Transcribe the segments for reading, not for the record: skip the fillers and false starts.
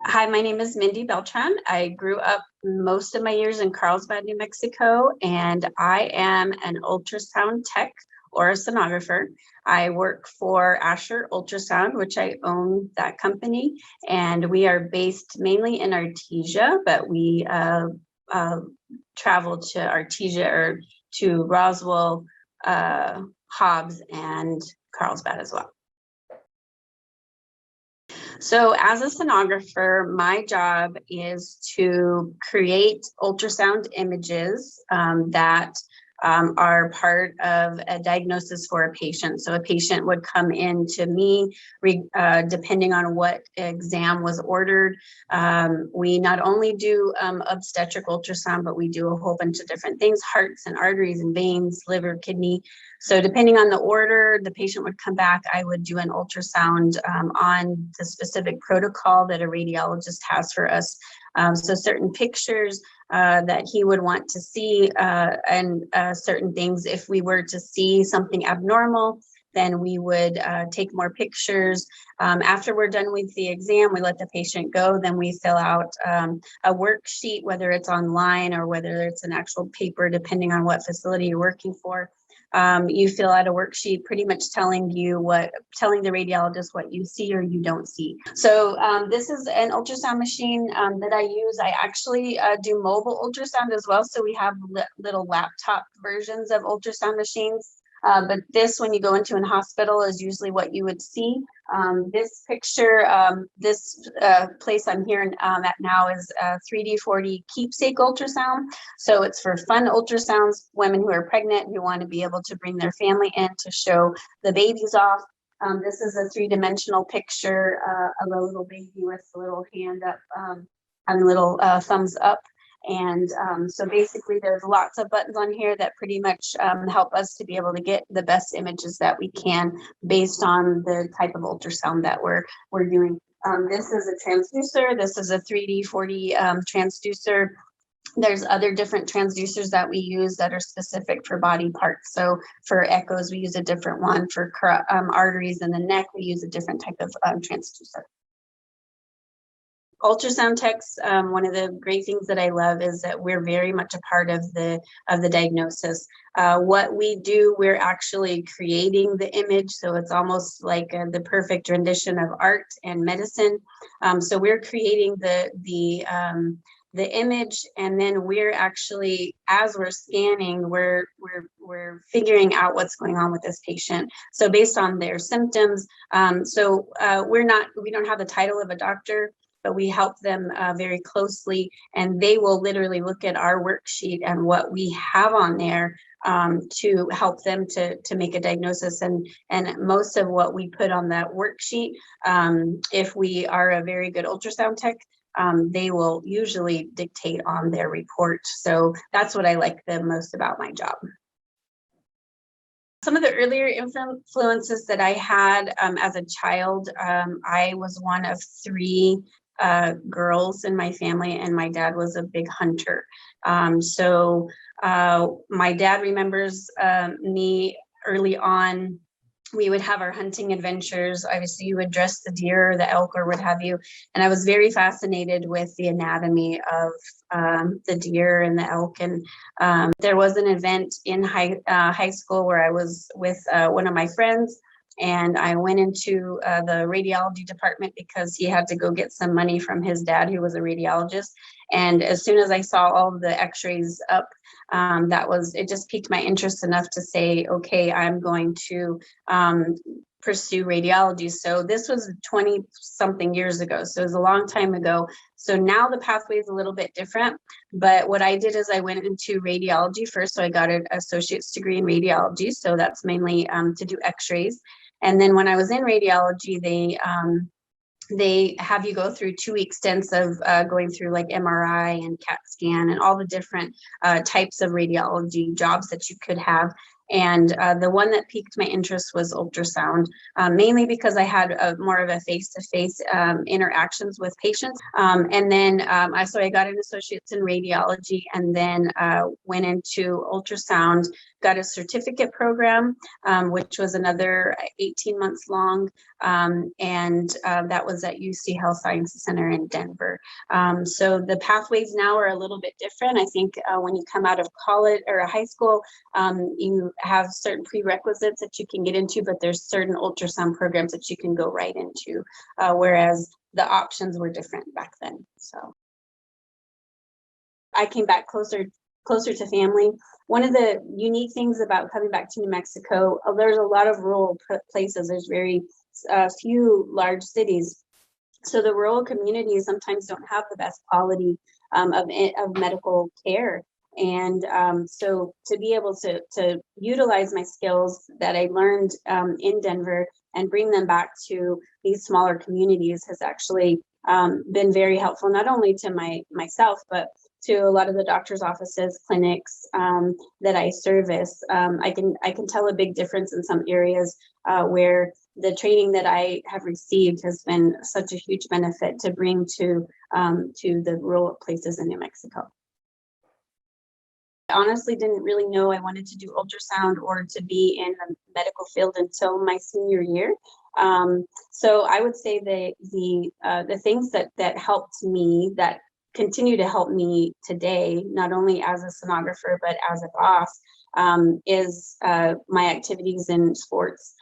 Hi, my name is Mindy Beltran. I grew up most of my years in Carlsbad, New Mexico, and I am an ultrasound tech or a sonographer. I work for Asher Ultrasound, which I own that company, and we are based mainly in Artesia, but we travel to Artesia or to Roswell, Hobbs, and Carlsbad as well. So as a sonographer, my job is to create ultrasound images that are part of a diagnosis for a patient. So a patient would come in to me, depending on what exam was ordered. We not only do obstetric ultrasound, but we do a whole bunch of different things, hearts and arteries and veins, liver, kidney. So depending on the order, the patient would come back, I would do an ultrasound on the specific protocol that a radiologist has for us. So certain pictures that he would want to see and certain things. If we were to see something abnormal, then we would take more pictures. After we're done with the exam, we let the patient go. Then we fill out a worksheet, whether it's online or whether it's an actual paper, depending on what facility you're working for. You fill out a worksheet pretty much telling the radiologist what you see or you don't see. So this is an ultrasound machine that I use. I actually do mobile ultrasound as well. So we have little laptop versions of ultrasound machines. But this, when you go into a hospital, is usually what you would see. This picture, this place I'm here at now is 3D, 4D keepsake ultrasound. So it's for fun ultrasounds, women who are pregnant, who want to be able to bring their family in to show the babies off. This is a three-dimensional picture of a little baby with a little hand up and a little thumbs up. And so basically there's lots of buttons on here that pretty much help us to be able to get the best images that we can based on the type of ultrasound that we're doing. This is a transducer. This is a 3D, 4D transducer. There's other different transducers that we use that are specific for body parts. So for echoes, we use a different one. For arteries in the neck, we use a different type of transducer. Ultrasound techs, one of the great things that I love is that we're very much a part of the diagnosis. What we do, we're actually creating the image, so it's almost like the perfect rendition of art and medicine. So we're creating the image, and then we're actually, as we're scanning, we're figuring out what's going on with this patient. So based on their symptoms, we don't have the title of a doctor, but we help them very closely, and they will literally look at our worksheet and what we have on there to help them to make a diagnosis. And most of what we put on that worksheet, if we are a very good ultrasound tech, they will usually dictate on their report. So that's what I like the most about my job. Some of the earlier influences that I had as a child, I was one of three girls in my family, and my dad was a big hunter. So my dad remembers me early on. We would have our hunting adventures. Obviously, you would dress the deer or the elk or what have you. And I was very fascinated with the anatomy of the deer and the elk. And there was an event in high school where I was with one of my friends, and I went into the radiology department because he had to go get some money from his dad, who was a radiologist. And as soon as I saw all of the x-rays up, it just piqued my interest enough to say, okay, I'm going to pursue radiology. So this was 20 something years ago. So it was a long time ago. So now the pathway is a little bit different. But what I did is I went into radiology first. So I got an associate's degree in radiology. So that's mainly to do x-rays. And then when I was in radiology, they have you go through 2-week stints of going through like MRI and CAT scan and all the different types of radiology jobs that you could have. And the one that piqued my interest was ultrasound, mainly because I had more of a face-to-face interactions with patients. And then so I got an associate's in radiology, and then went into ultrasound, got a certificate program, which was another 18 months long, and that was at UC Health Sciences Center in Denver. So the pathways now are a little bit different. I think when you come out of college or a high school, you have certain prerequisites that you can get into, but there's certain ultrasound programs that you can go right into, whereas the options were different back then. So I came back closer to family. One of the unique things about coming back to New Mexico, there's a lot of rural places. There's very few large cities. So the rural communities sometimes don't have the best quality of medical care. And so to be able to utilize my skills that I learned in Denver and bring them back to these smaller communities has actually been very helpful, not only to myself, but to a lot of the doctor's offices, clinics that I service. I can tell a big difference in some areas where the training that I have received has been such a huge benefit to bring to the rural places in New Mexico. I honestly didn't really know I wanted to do ultrasound or to be in the medical field until my senior year. So I would say the things that helped me, that continue to help me today, not only as a sonographer but as a boss, is my activities in sports.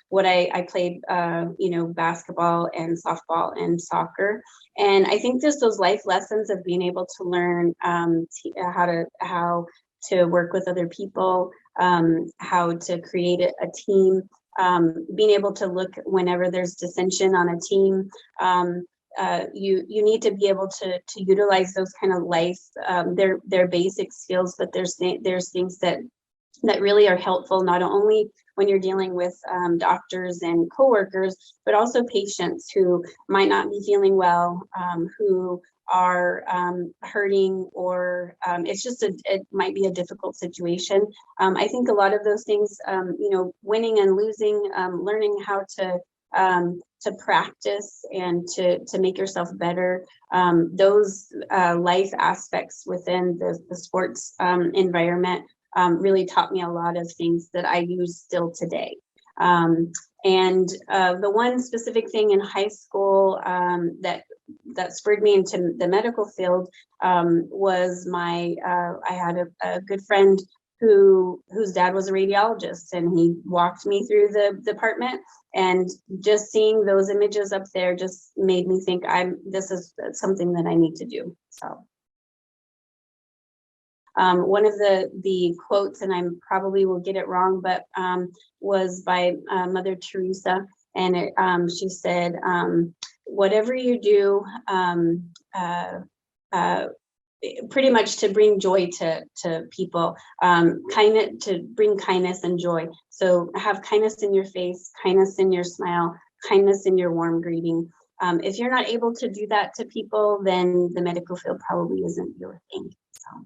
What I played, basketball and softball and soccer, and I think just those life lessons of being able to learn how to work with other people, how to create a team, being able to look whenever there's dissension on a team. You need to be able to utilize those kind of life, their basic skills, but there's things that really are helpful, not only when you're dealing with doctors and coworkers, but also patients who might not be feeling well, who are hurting, or it might be a difficult situation. I think a lot of those things, winning and losing, learning how to practice and to make yourself better, those life aspects within the sports environment really taught me a lot of things that I use still today. And the one specific thing in high school that spurred me into the medical field was I had a good friend whose dad was a radiologist, and he walked me through the department, and just seeing those images up there just made me think this is something that I need to do. So one of the quotes, and I probably will get it wrong, but was by Mother Teresa, and she said, whatever you do, pretty much to bring joy to people, to bring kindness and joy. So have kindness in your face, kindness in your smile, kindness in your warm greeting. If you're not able to do that to people, then the medical field probably isn't your thing. So.